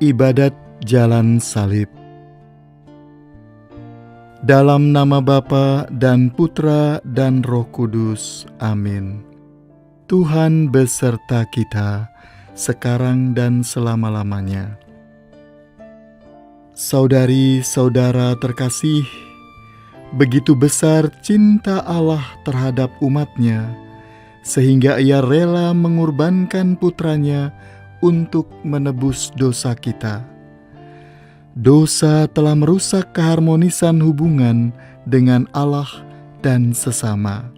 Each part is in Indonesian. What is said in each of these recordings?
Ibadat Jalan Salib. Dalam nama Bapa dan Putra dan Roh Kudus. Amin. Tuhan beserta kita, sekarang dan selama-lamanya. Saudari-saudara terkasih, begitu besar cinta Allah terhadap umatnya, sehingga Ia rela mengorbankan putranya untuk menebus dosa kita. Dosa telah merusak keharmonisan hubungan dengan Allah dan sesama.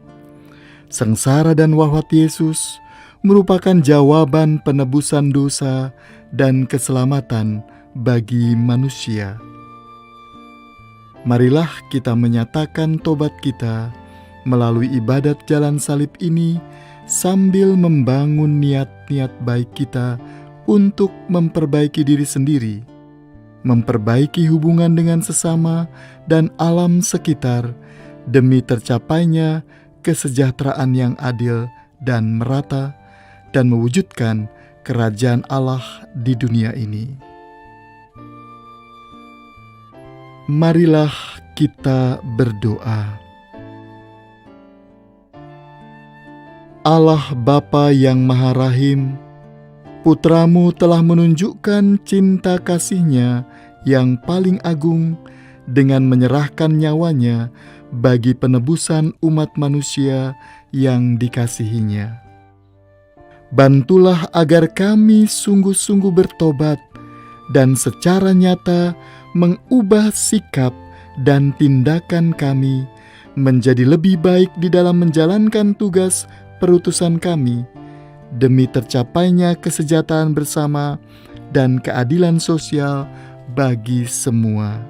Sengsara dan wafat Yesus merupakan jawaban penebusan dosa dan keselamatan bagi manusia. Marilah kita menyatakan tobat kita melalui ibadat jalan salib ini, sambil membangun niat-niat baik kita untuk memperbaiki diri sendiri, memperbaiki hubungan dengan sesama dan alam sekitar, demi tercapainya kesejahteraan yang adil dan merata, dan mewujudkan kerajaan Allah di dunia ini. Marilah kita berdoa. Allah Bapa yang Maha Rahim, Putramu telah menunjukkan cinta kasih-Nya yang paling agung dengan menyerahkan nyawanya bagi penebusan umat manusia yang dikasihi-Nya. Bantulah agar kami sungguh-sungguh bertobat dan secara nyata mengubah sikap dan tindakan kami menjadi lebih baik di dalam menjalankan tugas perutusan kami, demi tercapainya kesejahteraan bersama dan keadilan sosial bagi semua.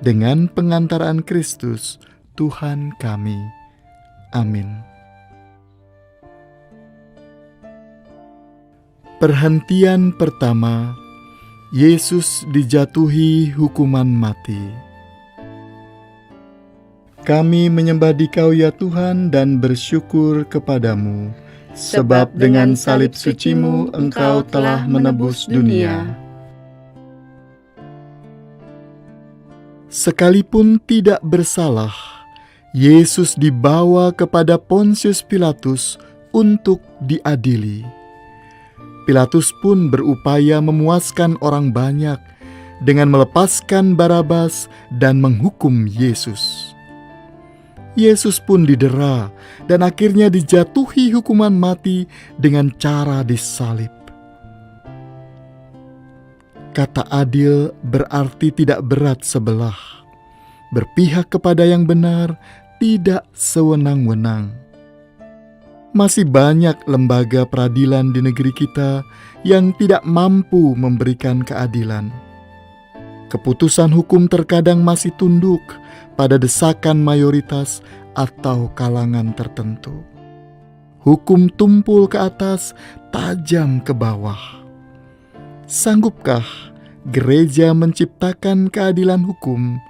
Dengan pengantaran Kristus, Tuhan kami. Amin. Perhentian pertama, Yesus dijatuhi hukuman mati. Kami menyembah Dikau ya Tuhan dan bersyukur kepadamu, sebab dengan salib suci-Mu Engkau telah menebus dunia. Sekalipun tidak bersalah, Yesus dibawa kepada Pontius Pilatus untuk diadili. Pilatus pun berupaya memuaskan orang banyak dengan melepaskan Barabas dan menghukum Yesus. Yesus pun didera dan akhirnya dijatuhi hukuman mati dengan cara disalib. Kata adil berarti tidak berat sebelah, berpihak kepada yang benar, tidak sewenang-wenang. Masih banyak lembaga peradilan di negeri kita yang tidak mampu memberikan keadilan. Keputusan hukum terkadang masih tunduk pada desakan mayoritas atau kalangan tertentu. Hukum tumpul ke atas, tajam ke bawah. Sanggupkah gereja menciptakan keadilan hukum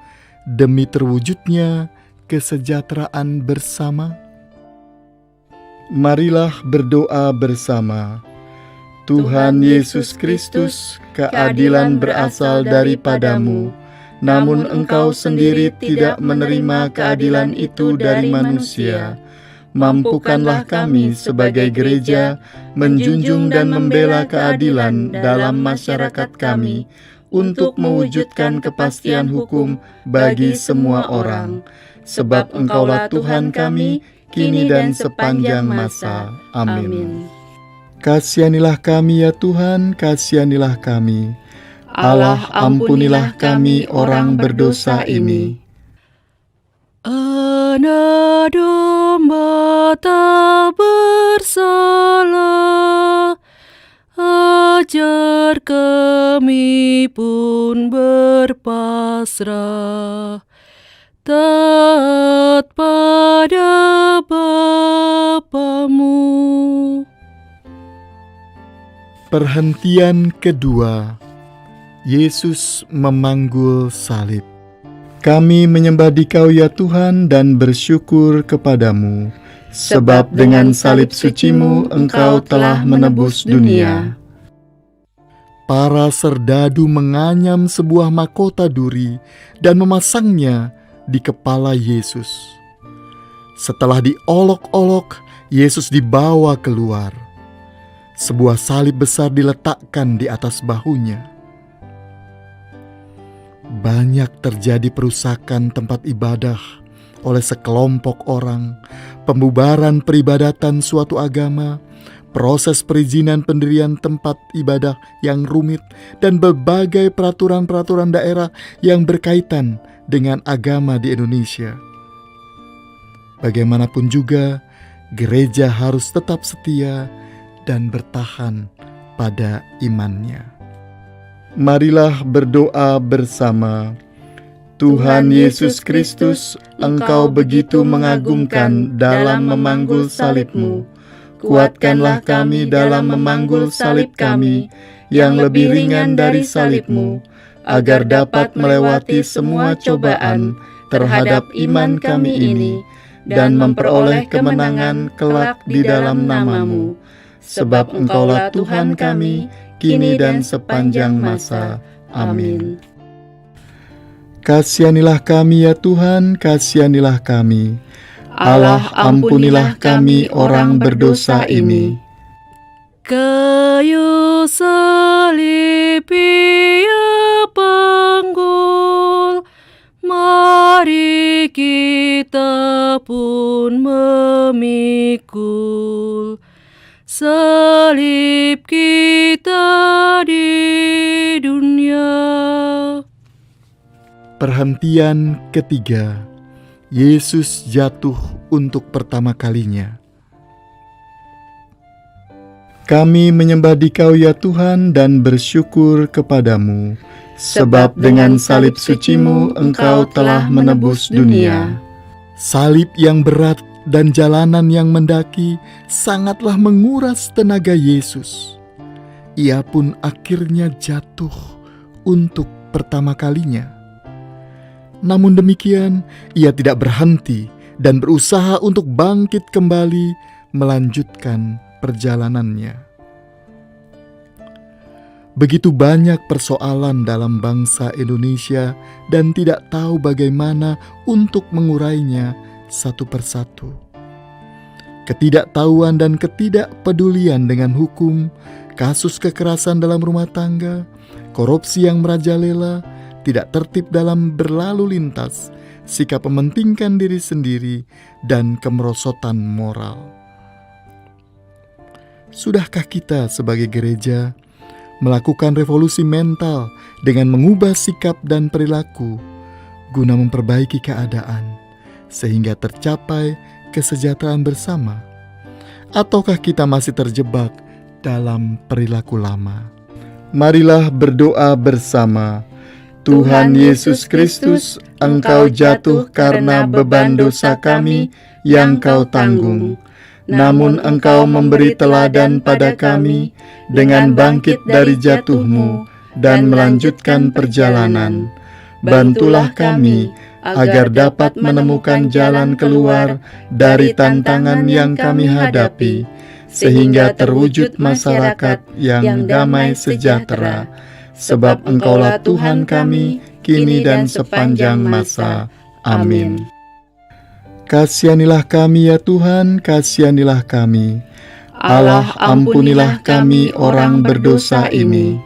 demi terwujudnya kesejahteraan bersama? Marilah berdoa bersama. Tuhan Yesus Kristus, keadilan berasal daripada-Mu, namun Engkau sendiri tidak menerima keadilan itu dari manusia. Mampukanlah kami sebagai gereja menjunjung dan membela keadilan dalam masyarakat kami untuk mewujudkan kepastian hukum bagi semua orang. Sebab Engkaulah Tuhan kami, kini dan sepanjang masa. Amin. Kasihanilah kami ya Tuhan, kasihanilah kami. Allah, ampunilah kami orang berdosa ini. Anak domba tak bersalah, ajar kami pun berpasrah, taat pada Bapamu. Perhentian kedua, Yesus memanggul salib. Kami menyembah Dikau ya Tuhan dan bersyukur kepadamu, sebab dengan salib suci-Mu Engkau telah menebus dunia. para serdadu menganyam sebuah mahkota duri dan memasangnya di kepala Yesus. Setelah diolok-olok, Yesus dibawa keluar. Sebuah salib besar diletakkan di atas bahunya. Banyak terjadi perusakan tempat ibadah oleh sekelompok orang, pembubaran peribadatan suatu agama, proses perizinan pendirian tempat ibadah yang rumit, dan berbagai peraturan-peraturan daerah yang berkaitan dengan agama di Indonesia. Bagaimanapun juga, gereja harus tetap setia dan bertahan pada imannya. Marilah berdoa bersama. Tuhan Yesus Kristus, Engkau begitu mengagumkan dalam memanggul salib-Mu. Kuatkanlah kami dalam memanggul salib kami yang lebih ringan dari salib-Mu, agar dapat melewati semua cobaan terhadap iman kami ini dan memperoleh kemenangan kelak di dalam nama-Mu. Sebab Engkaulah Tuhan kami, kini dan sepanjang masa. Amin. Kasihanilah kami ya Tuhan, kasihanilah kami. Allah, ampunilah kami orang berdosa ini. Kayu salib ia panggul, mari kita pun memikul salib kita di dunia. Perhentian ketiga. Yesus jatuh untuk pertama kalinya. Kami menyembah Dikau ya Tuhan dan bersyukur kepadamu, sebab dengan salib suci-Mu Engkau telah menebus dunia. Salib yang berat dan jalanan yang mendaki sangatlah menguras tenaga Yesus. Ia pun akhirnya jatuh untuk pertama kalinya. Namun demikian, ia tidak berhenti dan berusaha untuk bangkit kembali melanjutkan perjalanannya. Begitu banyak persoalan dalam bangsa Indonesia dan tidak tahu bagaimana untuk mengurainya satu persatu. Ketidaktahuan dan ketidakpedulian dengan hukum, kasus kekerasan dalam rumah tangga, korupsi yang merajalela, tidak tertib dalam berlalu lintas, sikap mementingkan diri sendiri, dan kemerosotan moral. Sudahkah kita sebagai gereja melakukan revolusi mental dengan mengubah sikap dan perilaku guna memperbaiki keadaan sehingga tercapai kesejahteraan bersama? Ataukah kita masih terjebak dalam perilaku lama? Marilah berdoa bersama. Tuhan Yesus Kristus, Engkau jatuh karena beban dosa kami yang Kau tanggung. Namun Engkau memberi teladan pada kami dengan bangkit dari jatuh-Mu dan melanjutkan perjalanan. Bantulah kami agar dapat menemukan jalan keluar dari tantangan yang kami hadapi, sehingga terwujud masyarakat yang damai sejahtera. Sebab Engkaulah Tuhan kami, kini dan sepanjang masa. Amin. Kasihanilah kami ya Tuhan, kasihanilah kami. Allah, ampunilah kami orang berdosa ini.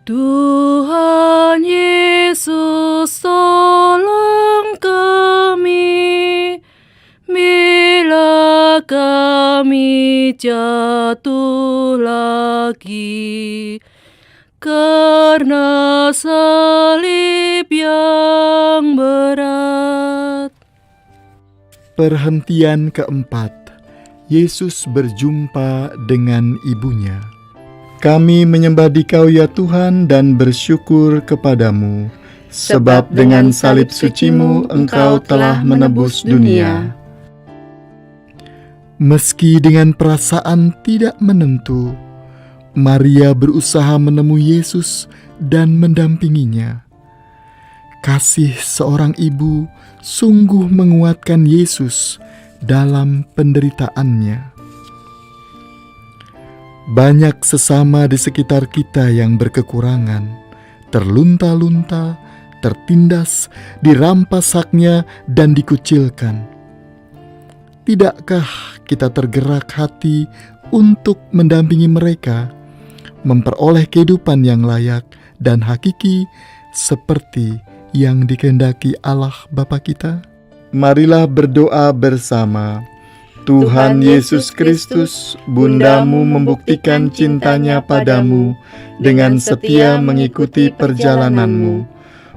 Tuhan Yesus, tolong kami bila kami jatuh lagi, karena salib yang berat. Perhentian keempat. Yesus berjumpa dengan ibunya. Kami menyembah Dikau ya Tuhan dan bersyukur kepadamu, sebab dengan salib suci-Mu Engkau telah menebus dunia. Meski dengan perasaan tidak menentu, Maria berusaha menemui Yesus dan mendampinginya. Kasih seorang ibu sungguh menguatkan Yesus dalam penderitaannya. Banyak sesama di sekitar kita yang berkekurangan, terlunta-lunta, tertindas, dirampas haknya, dan dikucilkan. Tidakkah kita tergerak hati untuk mendampingi mereka, memperoleh kehidupan yang layak dan hakiki seperti yang dikehendaki Allah Bapa kita? Marilah berdoa bersama. Tuhan Yesus Kristus, Bundamu membuktikan cintanya padamu dengan setia mengikuti perjalananmu.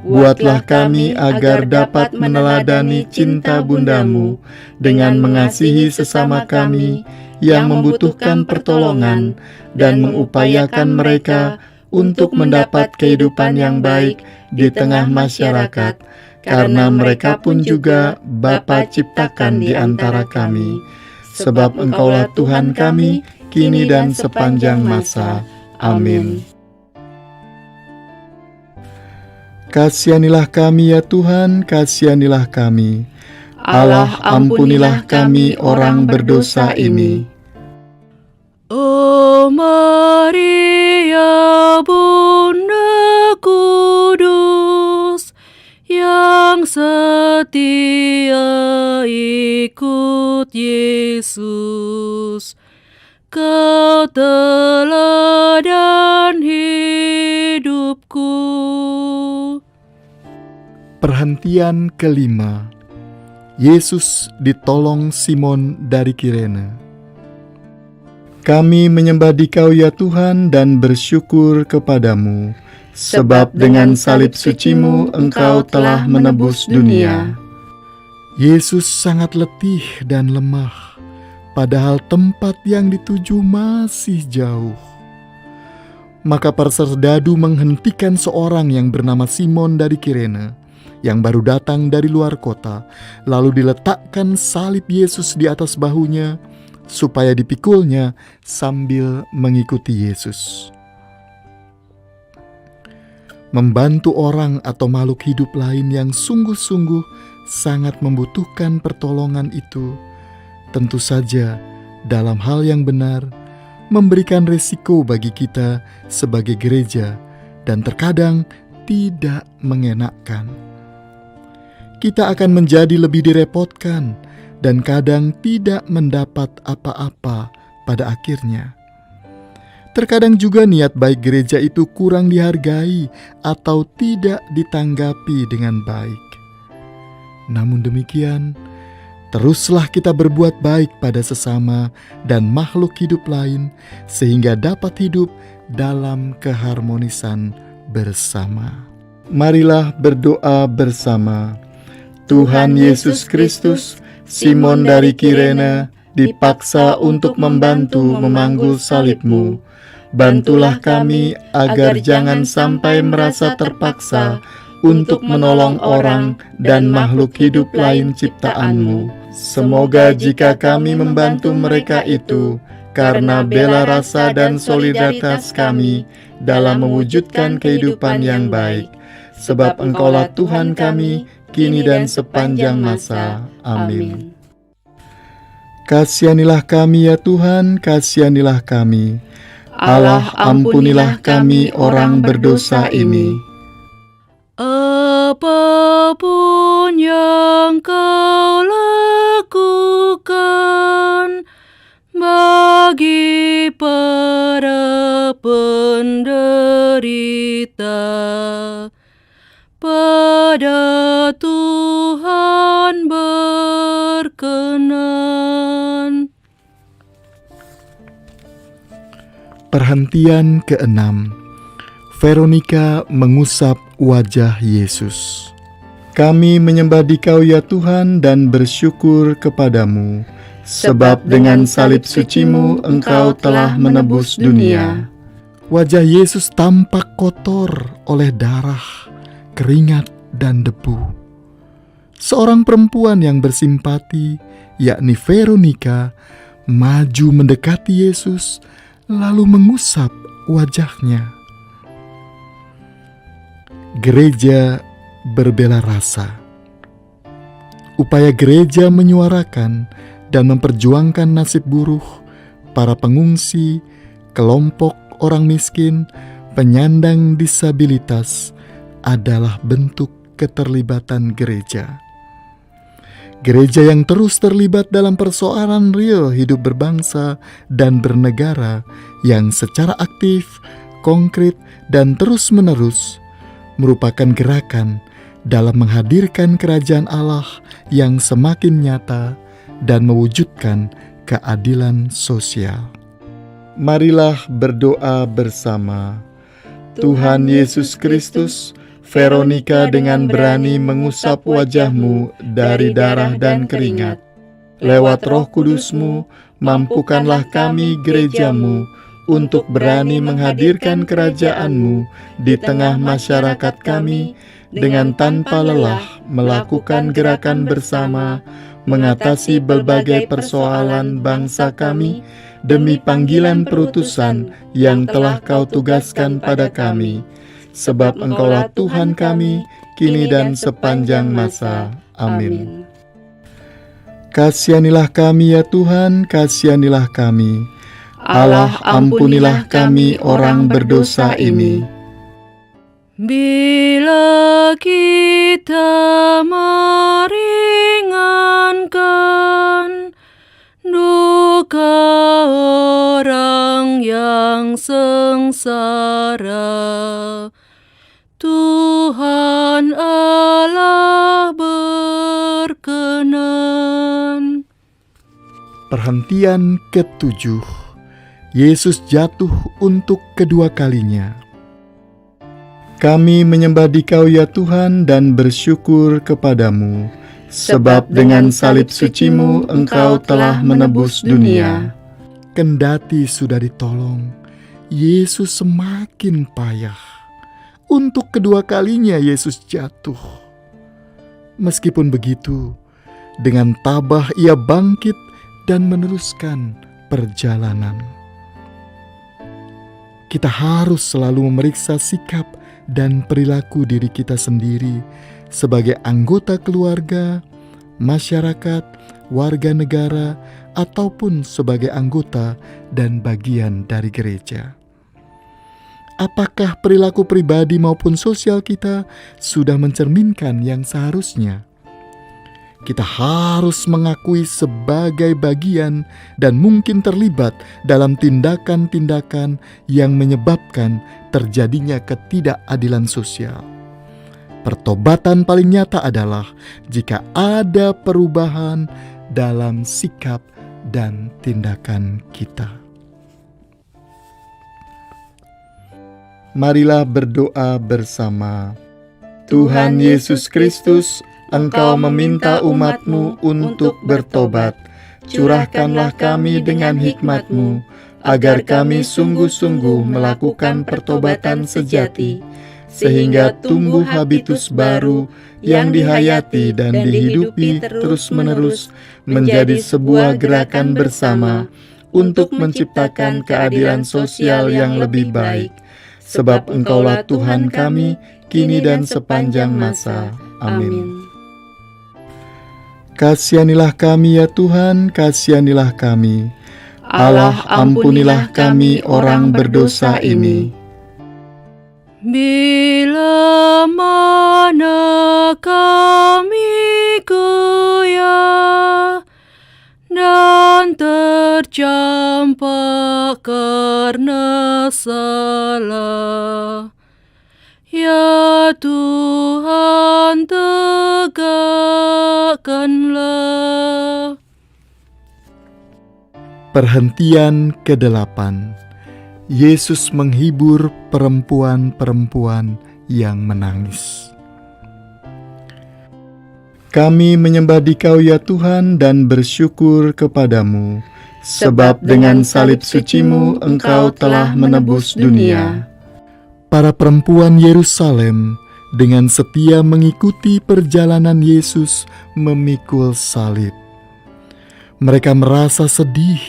Buatlah kami agar dapat meneladani cinta Bundamu dengan mengasihi sesama kami yang membutuhkan pertolongan dan mengupayakan mereka untuk mendapat kehidupan yang baik di tengah masyarakat, karena mereka pun juga Bapa ciptakan di antara kami. Sebab Engkaulah Tuhan kami, kini dan sepanjang masa. Amin. Kasihanilah kami ya Tuhan, kasihanilah kami. Allah, ampunilah kami orang berdosa ini. Oh Maria, Bunda Kudus, yang setia ikut Yesus, Kau teladan hidupku. Perhentian kelima. Yesus ditolong Simon dari Kirene. Kami menyembah Dikau ya Tuhan dan bersyukur kepadamu, sebab dengan salib suci-Mu Engkau telah menebus dunia. Yesus sangat letih dan lemah, padahal tempat yang dituju masih jauh. Maka para serdadu menghentikan seorang yang bernama Simon dari Kirene, yang baru datang dari luar kota, lalu diletakkan salib Yesus di atas bahunya, supaya dipikulnya sambil mengikuti Yesus. Membantu orang atau makhluk hidup lain yang sungguh-sungguh sangat membutuhkan pertolongan itu, tentu saja dalam hal yang benar, memberikan resiko bagi kita sebagai gereja, dan terkadang tidak mengenakkan. Kita akan menjadi lebih direpotkan dan kadang tidak mendapat apa-apa pada akhirnya. Terkadang juga niat baik gereja itu kurang dihargai atau tidak ditanggapi dengan baik. Namun demikian, teruslah kita berbuat baik pada sesama dan makhluk hidup lain, sehingga dapat hidup dalam keharmonisan bersama. Marilah berdoa bersama. Tuhan Yesus Kristus, Simon dari Kirene dipaksa untuk membantu memanggul salib-Mu. Bantulah kami agar jangan sampai merasa terpaksa untuk menolong orang dan makhluk hidup lain ciptaan-Mu. Semoga jika kami membantu mereka itu, karena bela rasa dan solidaritas kami dalam mewujudkan kehidupan yang baik. Sebab Engkaulah Tuhan kami, kini dan sepanjang masa. Amin. Kasihanilah kami ya Tuhan, kasihanilah kami. Allah, ampunilah kami orang berdosa ini. Apapun yang Kau lakukan bagi para penderita, pada Tuhan berkenan. Perhentian keenam. Veronika mengusap wajah Yesus. Kami menyembah Dikau ya Tuhan dan bersyukur kepadamu, sebab dengan salib suci-Mu Engkau telah menebus dunia. Wajah Yesus tampak kotor oleh darah, keringat, dan debu. Seorang perempuan yang bersimpati, yakni Veronika, maju mendekati Yesus, lalu mengusap wajahnya. Gereja berbela rasa. Upaya gereja menyuarakan dan memperjuangkan nasib buruh, para pengungsi, kelompok orang miskin, penyandang disabilitas adalah bentuk keterlibatan gereja. Gereja yang terus terlibat dalam persoalan real hidup berbangsa dan bernegara yang secara aktif, konkret, dan terus-menerus merupakan gerakan dalam menghadirkan kerajaan Allah yang semakin nyata dan mewujudkan keadilan sosial. Marilah berdoa bersama. Tuhan Yesus Kristus, Veronica dengan berani mengusap wajahmu dari darah dan keringat. Lewat Roh Kudus-Mu, mampukanlah kami gerejamu untuk berani menghadirkan kerajaan-Mu di tengah masyarakat kami dengan tanpa lelah melakukan gerakan bersama, mengatasi berbagai persoalan bangsa kami demi panggilan perutusan yang telah Kau tugaskan pada kami. Sebab Engkaulah Tuhan kami, kini dan sepanjang masa. Amin. Kasihanilah kami ya Tuhan, kasihanilah kami. Allah, ampunilah kami orang berdosa ini. Bila kita meringankan duka orang yang sengsara, Tuhan Allah berkenan. Perhentian ketujuh. Yesus jatuh untuk kedua kalinya. Kami menyembah Dikau ya Tuhan dan bersyukur kepadamu, sebab dengan salib suci-Mu Engkau telah menebus dunia. Kendati sudah ditolong, Yesus semakin payah. Untuk kedua kalinya Yesus jatuh. Meskipun begitu, dengan tabah Ia bangkit dan meneruskan perjalanan. Kita harus selalu memeriksa sikap dan perilaku diri kita sendiri sebagai anggota keluarga, masyarakat, warga negara, ataupun sebagai anggota dan bagian dari gereja. Apakah perilaku pribadi maupun sosial kita sudah mencerminkan yang seharusnya? Kita harus mengakui sebagai bagian dan mungkin terlibat dalam tindakan-tindakan yang menyebabkan terjadinya ketidakadilan sosial. Pertobatan paling nyata adalah jika ada perubahan dalam sikap dan tindakan kita. Marilah berdoa bersama. Tuhan Yesus Kristus, Engkau meminta umat-Mu untuk bertobat. Curahkanlah kami dengan hikmat-Mu, agar kami sungguh-sungguh melakukan pertobatan sejati, sehingga tumbuh habitus baru yang dihayati dan dihidupi terus-menerus menjadi sebuah gerakan bersama untuk menciptakan keadilan sosial yang lebih baik. Sebab Engkaulah Tuhan kami, kini dan sepanjang masa. Amin. Kasihanilah kami ya Tuhan, kasihanilah kami. Allah, ampunilah kami orang berdosa ini. Bila mana kami goyah dan tercampak karena salah, ya Tuhan tegakkanlah. Perhentian ke-8. Yesus menghibur perempuan-perempuan yang menangis. Kami menyembah Dikau ya Tuhan dan bersyukur kepadamu, sebab dengan salib suci-Mu Engkau telah menebus dunia. Para perempuan Yerusalem dengan setia mengikuti perjalanan Yesus memikul salib. Mereka merasa sedih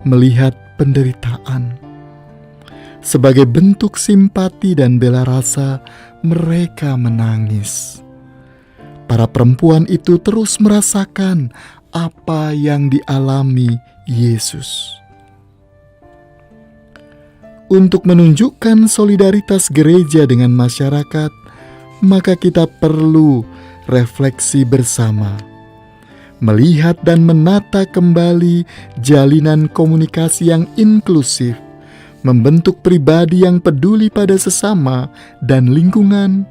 melihat penderitaan. Sebagai bentuk simpati dan bela rasa, mereka menangis. Para perempuan itu terus merasakan apa yang dialami Yesus. Untuk menunjukkan solidaritas gereja dengan masyarakat, maka kita perlu refleksi bersama, melihat dan menata kembali jalinan komunikasi yang inklusif, membentuk pribadi yang peduli pada sesama dan lingkungan,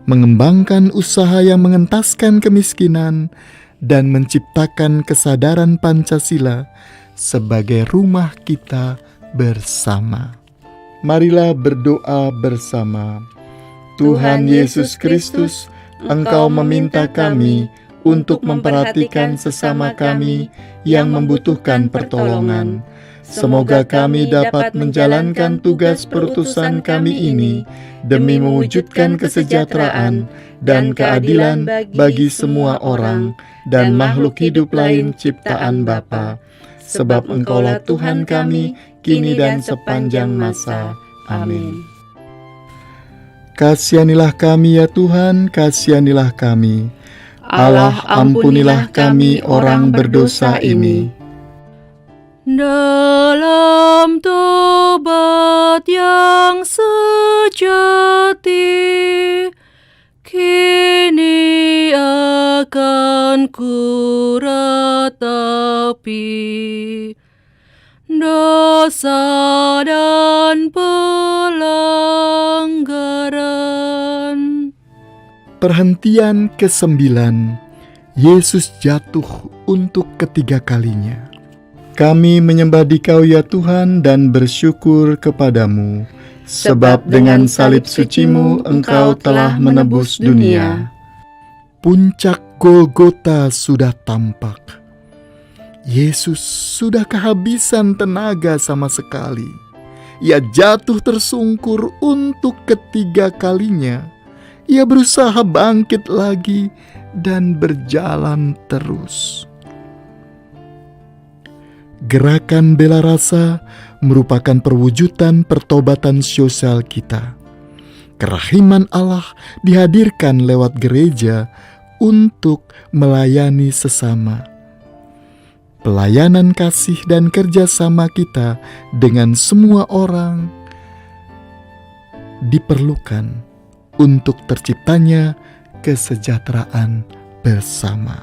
mengembangkan usaha yang mengentaskan kemiskinan, dan menciptakan kesadaran Pancasila sebagai rumah kita bersama. Marilah berdoa bersama. Tuhan Yesus Kristus, Engkau meminta kami untuk memperhatikan sesama kami yang membutuhkan pertolongan. Semoga kami dapat menjalankan tugas perutusan kami ini demi mewujudkan kesejahteraan dan keadilan bagi semua orang dan makhluk hidup lain ciptaan Bapa. Sebab Engkaulah Tuhan kami, kini dan sepanjang masa. Amin. Kasihanilah kami ya Tuhan, kasihanilah kami. Allah, ampunilah kami orang berdosa ini. Dalam tobat yang sejati, kini akan kuratapi dosa dan pelanggaran. Perhentian ke-9, Yesus jatuh untuk ketiga kalinya. Kami menyembah Dikau ya Tuhan dan bersyukur kepadamu, sebab dengan salib suci-Mu Engkau telah menebus dunia. Puncak Golgota sudah tampak. Yesus sudah kehabisan tenaga sama sekali. Ia jatuh tersungkur untuk ketiga kalinya. Ia berusaha bangkit lagi dan berjalan terus. Gerakan bela rasa merupakan perwujudan pertobatan sosial kita. Kerahiman Allah dihadirkan lewat gereja untuk melayani sesama. Pelayanan kasih dan kerjasama kita dengan semua orang diperlukan untuk terciptanya kesejahteraan bersama.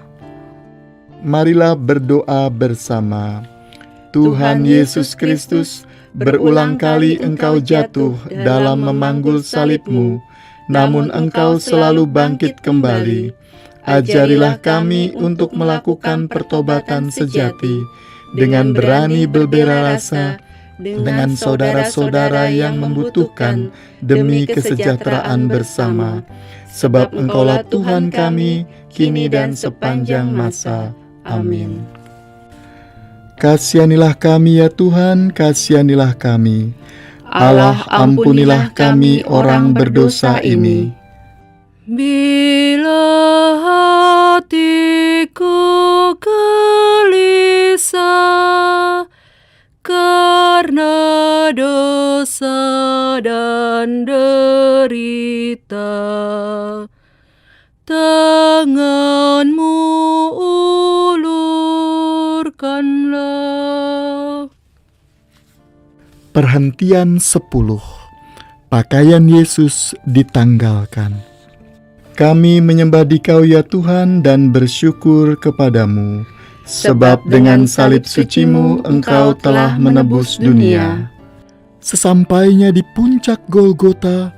Marilah berdoa bersama. Tuhan Yesus Kristus, berulang kali Engkau jatuh dalam memanggul salib-Mu, namun Engkau selalu bangkit kembali. Ajarilah kami untuk melakukan pertobatan sejati, dengan berani berbela rasa dengan saudara-saudara yang membutuhkan demi kesejahteraan bersama. Sebab Engkaulah Tuhan kami, kini dan sepanjang masa. Amin. Kasihanilah kami ya Tuhan, kasihanilah kami. Allah, ampunilah kami orang berdosa ini. Bila hatiku gelisah karena dosa dan derita, tangan-Mu ulurkanlah. Perhentian 10. Pakaian Yesus ditanggalkan. Kami menyembah Dikau ya Tuhan dan bersyukur kepadamu, sebab dengan salib suci-Mu Engkau telah menebus dunia. Sesampainya di puncak Golgota,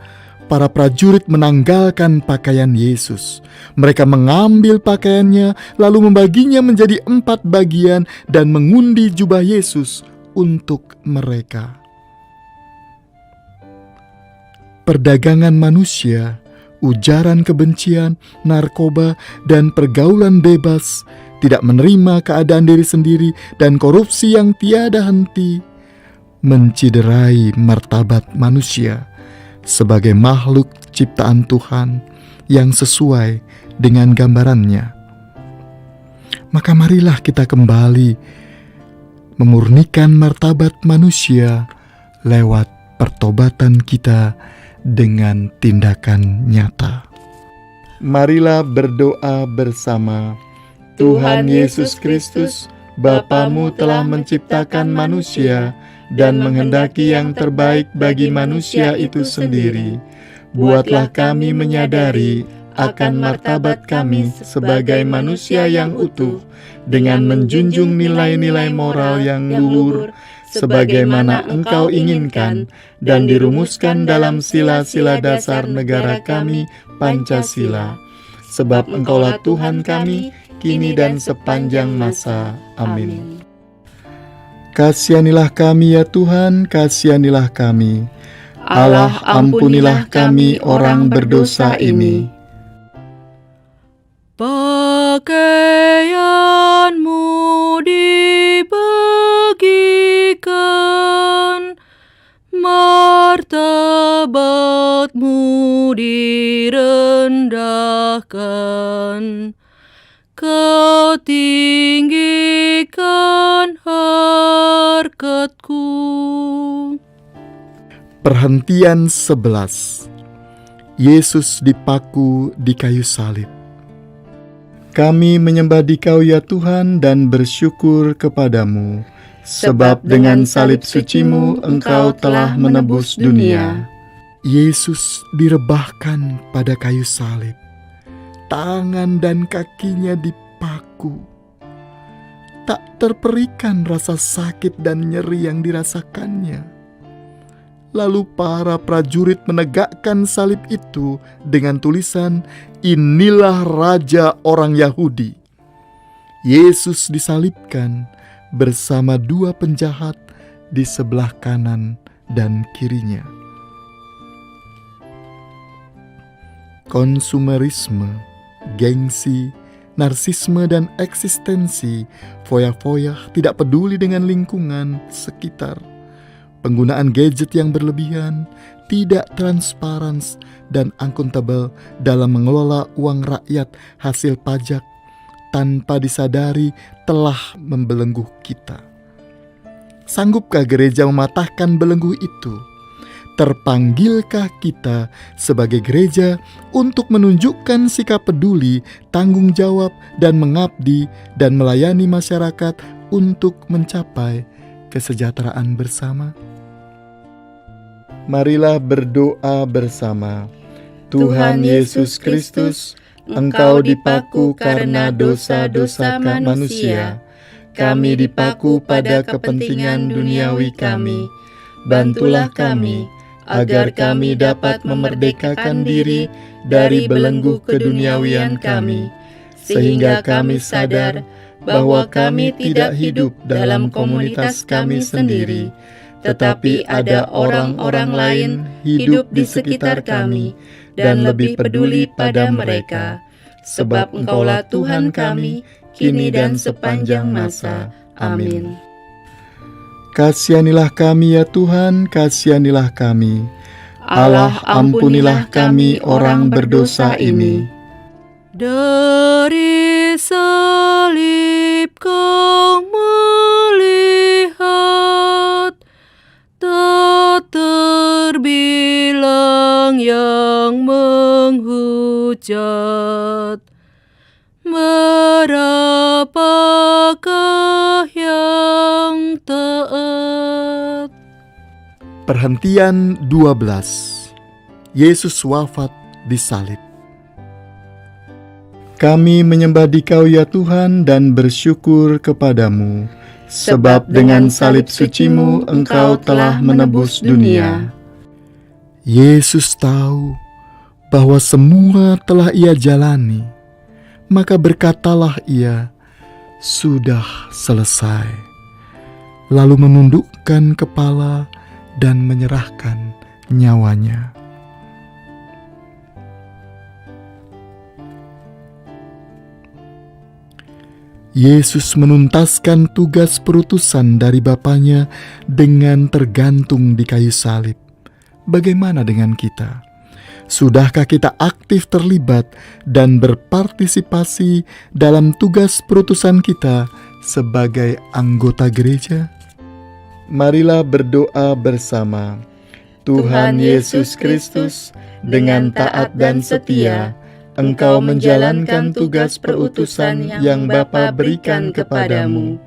para prajurit menanggalkan pakaian Yesus. Mereka mengambil pakaiannya, lalu membaginya menjadi 4 bagian dan mengundi jubah Yesus untuk mereka. Perdagangan manusia, ujaran kebencian, narkoba, dan pergaulan bebas, tidak menerima keadaan diri sendiri, dan korupsi yang tiada henti, menciderai martabat manusia sebagai makhluk ciptaan Tuhan yang sesuai dengan gambarannya. Maka marilah kita kembali memurnikan martabat manusia lewat pertobatan kita dengan tindakan nyata. Marilah berdoa bersama. Tuhan Yesus Kristus, Bapa-Mu telah menciptakan manusia dan menghendaki yang terbaik bagi manusia itu sendiri, buatlah kami menyadari akan martabat kami sebagai manusia yang utuh, dengan menjunjung nilai-nilai moral yang luhur, sebagaimana Engkau inginkan dan dirumuskan dalam sila-sila dasar negara kami, Pancasila. Sebab Engkaulah Tuhan kami, kini dan sepanjang masa. Amin. Kasihanilah kami ya Tuhan, kasihanilah kami. Allah, ampunilah kami orang berdosa ini. Pakaianmu dibagikan, martabatmu direndahkan, Kau tinggikan harkatku. Perhentian 11. Yesus dipaku di kayu salib. Kami menyembah Dikau ya Tuhan dan bersyukur kepadamu, sebab dengan salib suci-Mu Engkau telah menebus dunia. Yesus direbahkan pada kayu salib. Tangan dan kakinya dipaku. Tak terperikan rasa sakit dan nyeri yang dirasakannya. Lalu para prajurit menegakkan salib itu dengan tulisan, "Inilah Raja orang Yahudi." Yesus disalibkan bersama dua penjahat di sebelah kanan dan kirinya. Konsumerisme, gengsi, narsisme dan eksistensi, foya-foya tidak peduli dengan lingkungan sekitar. Penggunaan gadget yang berlebihan, tidak transparan dan akuntabel dalam mengelola uang rakyat hasil pajak tanpa disadari telah membelenggu kita. Sanggupkah gereja mematahkan belenggu itu? Terpanggilkah kita sebagai gereja untuk menunjukkan sikap peduli, tanggung jawab, dan mengabdi dan melayani masyarakat untuk mencapai kesejahteraan bersama? Marilah berdoa bersama. Tuhan Yesus Kristus, Engkau dipaku karena dosa-dosa manusia. Kami dipaku pada kepentingan duniawi kami. Bantulah kami agar kami dapat memerdekakan diri dari belenggu keduniawian kami, sehingga kami sadar bahwa kami tidak hidup dalam komunitas kami sendiri, tetapi ada orang-orang lain hidup di sekitar kami dan lebih peduli pada mereka, sebab Engkaulah Tuhan kami, kini dan sepanjang masa. Amin. Kasihanilah kami ya Tuhan, kasihanilah kami. Allah, ampunilah kami orang berdosa ini. Dari salib Kau melihat, tak terbilang yang menghujat. Berapakah yang taat? Perhentian 12. Yesus wafat di salib. Kami menyembah Dikau ya Tuhan dan bersyukur kepadamu, sebab dengan salib suci-Mu Engkau telah menebus dunia. Yesus tahu bahwa semua telah Ia jalani, maka berkatalah Ia, "Sudah selesai." Lalu menundukkan kepala dan menyerahkan nyawanya. Yesus menuntaskan tugas perutusan dari Bapanya dengan tergantung di kayu salib. Bagaimana dengan kita? Sudahkah kita aktif terlibat dan berpartisipasi dalam tugas perutusan kita sebagai anggota gereja? Marilah berdoa bersama. Tuhan Yesus Kristus, dengan taat dan setia, Engkau menjalankan tugas perutusan yang Bapa berikan kepadamu.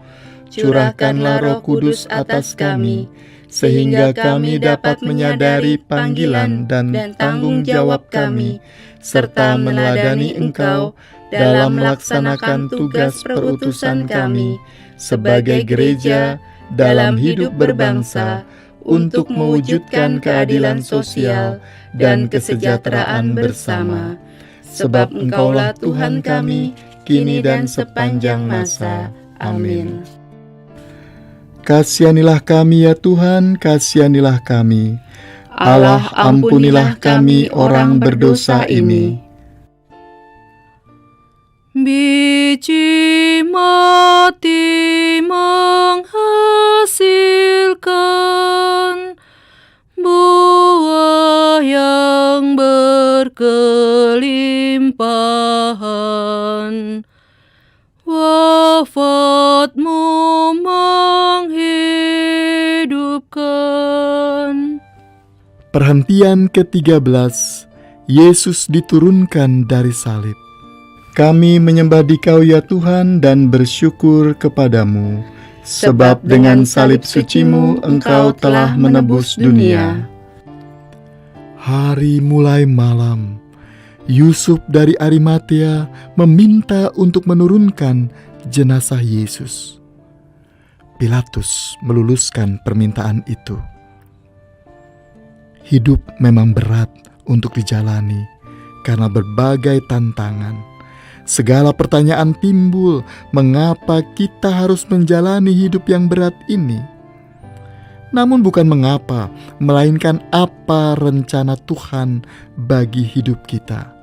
curahkanlah Roh Kudus atas kami, sehingga kami dapat menyadari panggilan dan tanggung jawab kami, serta meneladani Engkau dalam melaksanakan tugas perutusan kami sebagai gereja dalam hidup berbangsa untuk mewujudkan keadilan sosial dan kesejahteraan bersama. Sebab Engkaulah Tuhan kami, kini dan sepanjang masa. Amin. Kasihanilah kami ya Tuhan, kasihanilah kami. Allah, ampunilah kami orang berdosa ini. Biji mati menghasilkan buah yang berkelimpahan. Wafatmu menghidupkan. Perhentian ke-13, Yesus diturunkan dari salib. Kami menyembah Dikau ya Tuhan dan bersyukur kepadamu, sebab dengan salib suci-Mu Engkau telah menebus dunia. Hari mulai malam, Yusuf dari Arimatea meminta untuk menurunkan jenazah Yesus. Pilatus meluluskan permintaan itu. Hidup memang berat untuk dijalani karena berbagai tantangan. Segala pertanyaan timbul, mengapa kita harus menjalani hidup yang berat ini? Namun bukan mengapa, melainkan apa rencana Tuhan bagi hidup kita.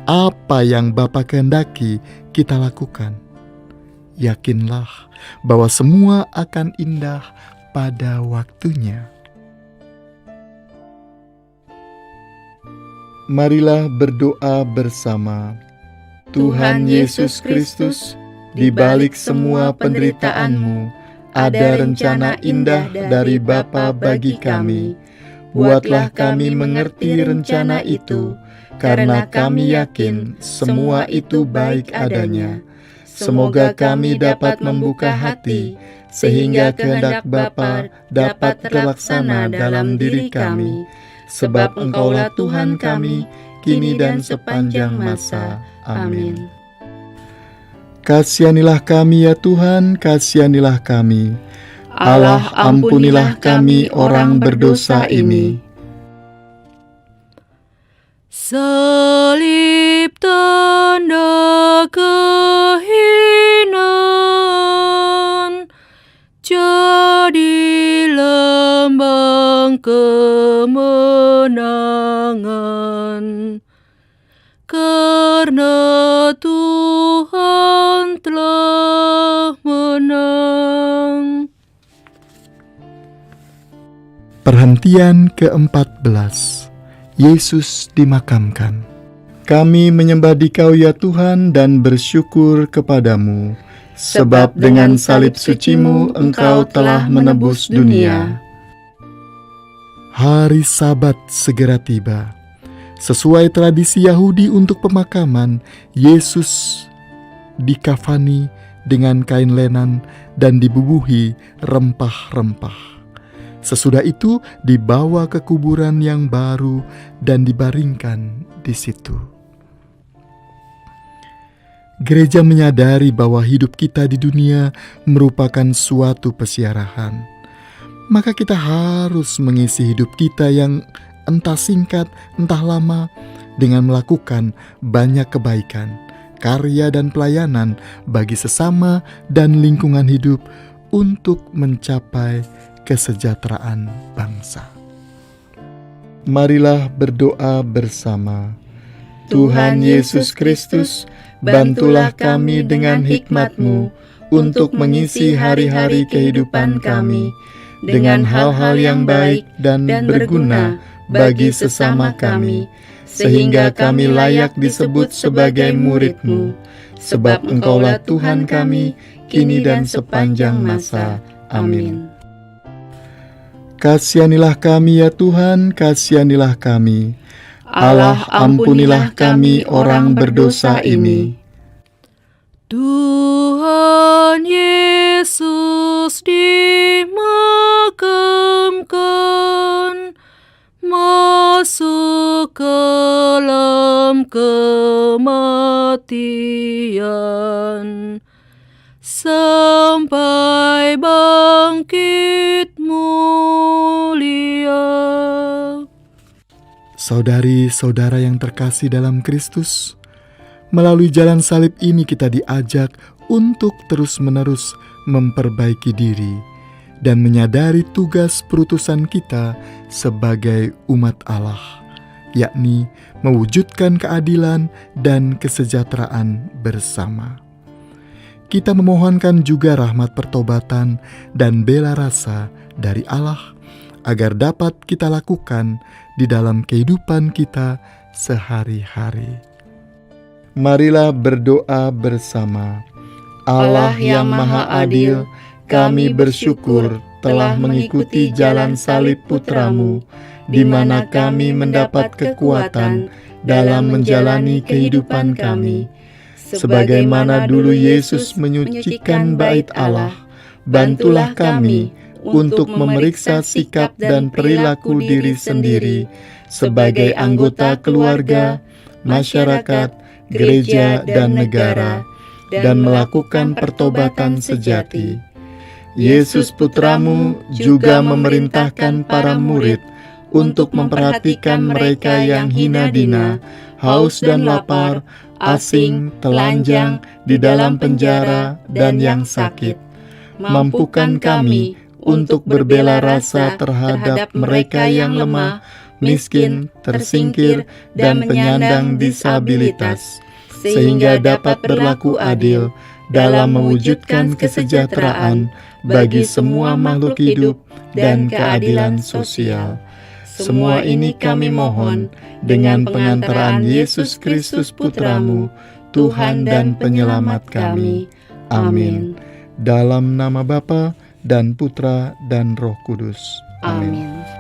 Apa yang Bapa kehendaki kita lakukan. Yakinlah bahwa semua akan indah pada waktunya. Marilah berdoa bersama. Tuhan Yesus Kristus, di balik semua penderitaan-Mu, ada rencana indah dari Bapa bagi kami. Buatlah kami mengerti rencana itu, karena kami yakin semua itu baik adanya. Semoga kami dapat membuka hati, sehingga kehendak Bapa dapat terlaksana dalam diri kami. Sebab Engkaulah Tuhan kami, kini dan sepanjang masa. Amin. Kasihanilah kami ya Tuhan, kasihanilah kami. Allah, ampunilah kami orang berdosa ini. Salib tanda kehinaan, jadi lambang kemenangan. Karena Tuhan telah menang. Perhentian ke-14, Yesus dimakamkan. Kami menyembah Dikau ya Tuhan dan bersyukur kepadamu, sebab dengan salib suci-Mu Engkau telah menebus dunia. Hari Sabat segera tiba. Sesuai tradisi Yahudi untuk pemakaman, Yesus dikafani dengan kain lenan dan dibubuhi rempah-rempah. Sesudah itu dibawa ke kuburan yang baru dan dibaringkan di situ. Gereja menyadari bahwa hidup kita di dunia merupakan suatu pesiarahan. Maka kita harus mengisi hidup kita yang entah singkat, entah lama, dengan melakukan banyak kebaikan, karya dan pelayanan bagi sesama dan lingkungan hidup untuk mencapai kesejahteraan bangsa. Marilah berdoa bersama. Tuhan Yesus Kristus, bantulah kami dengan hikmat-Mu untuk mengisi hari-hari kehidupan kami dengan hal-hal yang baik dan berguna bagi sesama kami, sehingga kami layak disebut sebagai murid-Mu, sebab Engkaulah Tuhan kami, kini dan sepanjang masa. Amin. Kasihanilah kami ya Tuhan, kasihanilah kami. Allah, ampunilah kami orang berdosa ini. Tuhan Yesus Kristus dimakamkan, masuk ke dalam kematian, sampai bangkit mulia. Saudari-saudara yang terkasih dalam Kristus, melalui jalan salib ini kita diajak untuk terus-menerus memperbaiki diri dan menyadari tugas perutusan kita sebagai umat Allah, yakni mewujudkan keadilan dan kesejahteraan bersama. Kita memohonkan juga rahmat pertobatan dan bela rasa dari Allah agar dapat kita lakukan di dalam kehidupan kita sehari-hari. Marilah berdoa bersama. Allah yang Maha Adil, kami bersyukur telah mengikuti jalan salib Putra-Mu, di mana kami mendapat kekuatan dalam menjalani kehidupan kami. Sebagaimana dulu Yesus menyucikan bait Allah, bantulah kami untuk memeriksa sikap dan perilaku diri sendiri sebagai anggota keluarga, masyarakat, gereja, dan negara, dan melakukan pertobatan sejati. Yesus Putra-Mu juga memerintahkan para murid untuk memperhatikan mereka yang hina dina, haus dan lapar, asing, telanjang, di dalam penjara, dan yang sakit. Mampukan kami untuk berbela rasa terhadap mereka yang lemah, miskin, tersingkir, dan penyandang disabilitas, sehingga dapat berlaku adil dalam mewujudkan kesejahteraan bagi semua makhluk hidup dan keadilan sosial. Semua ini kami mohon dengan pengantaran Yesus Kristus Putra-Mu, Tuhan dan Penyelamat kami. Amin. Dalam nama Bapa dan Putra dan Roh Kudus. Amin.